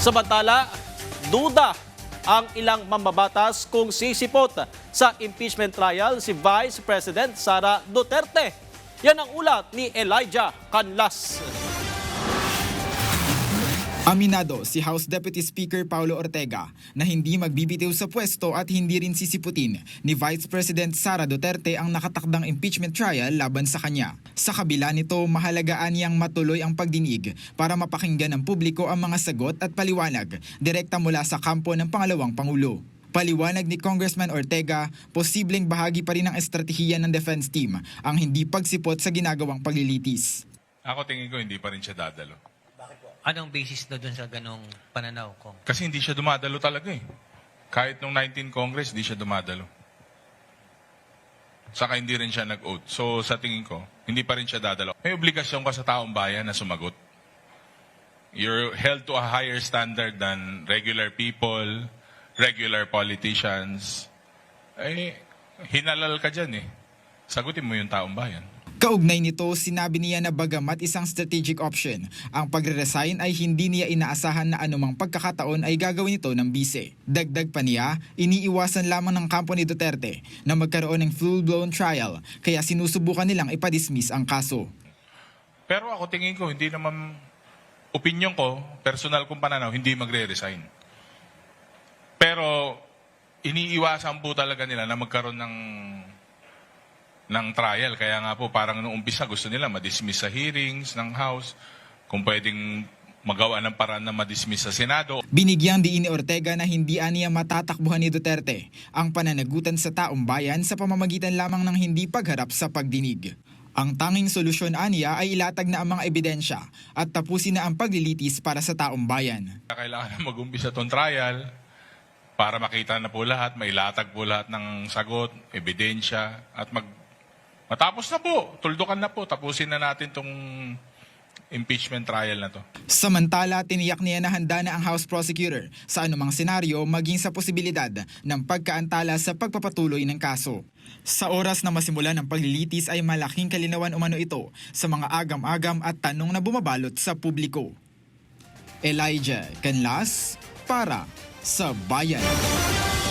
Samantala, duda ang ilang mambabatas kung sisipot sa impeachment trial si Vice President Sara Duterte. Yan ang ulat ni Elijah Canlas. Aminado si House Deputy Speaker Paulo Ortega na hindi magbibitiw sa pwesto at hindi rin sisiputin ni Vice President Sara Duterte ang nakatakdang impeachment trial laban sa kanya. Sa kabila nito, mahalagaan niyang matuloy ang pagdinig para mapakinggan ng publiko ang mga sagot at paliwanag direkta mula sa kampo ng pangalawang Pangulo. Paliwanag ni Congressman Ortega, posibleng bahagi pa rin ng estratehiya ng defense team ang hindi pagsipot sa ginagawang paglilitis. Ako tingin ko hindi pa rin siya dadalo. Anong basis na dun sa ganong pananaw ko? Kasi hindi siya dumadalo talaga eh. Kahit nung 19 Congress, hindi siya dumadalo. Saka hindi rin siya nag-oath. So sa tingin ko, hindi pa rin siya dadalo. May obligasyon ka sa taong bayan na sumagot. You're held to a higher standard than regular people, regular politicians. Eh, hinalal ka dyan eh. Sagutin mo yung taong bayan. Kaugnay nito, sinabi niya na bagamat isang strategic option, ang pagre-resign ay hindi niya inaasahan na anumang pagkakataon ay gagawin ito ng bise. Dagdag pa niya, iniiwasan lamang ng kampo ni Duterte na magkaroon ng full-blown trial, kaya sinusubukan nilang ipadismiss ang kaso. Pero ako tingin ko, hindi naman, opinion ko, personal kong pananaw, hindi magre-resign. Pero iniiwasan po talaga nila na magkaroon ng trial. Kaya nga po parang nung umpisa gusto nila madismiss sa hearings ng House, kung pwedeng magawa ng paraan na madismiss sa Senado. Binigyang diin ni Ortega na hindi aniya matatakbuhan ni Duterte ang pananagutan sa taong bayan sa pamamagitan lamang ng hindi pagharap sa pagdinig. Ang tanging solusyon aniya ay ilatag na ang mga ebidensya at tapusin na ang paglilitis para sa taong bayan. Kailangan na mag-umpisa itong trial para makita na po lahat, mailatag po lahat ng sagot, ebidensya, at matapos na po, tuldukan na po, tapusin na natin itong impeachment trial na to. Samantala, tiniyak niya na handa na ang House Prosecutor sa anumang senaryo maging sa posibilidad ng pagkaantala sa pagpapatuloy ng kaso. Sa oras na masimulan ng paglilitis ay malaking kalinawan umano ito sa mga agam-agam at tanong na bumabalot sa publiko. Elijah Canlas para sa Bayan.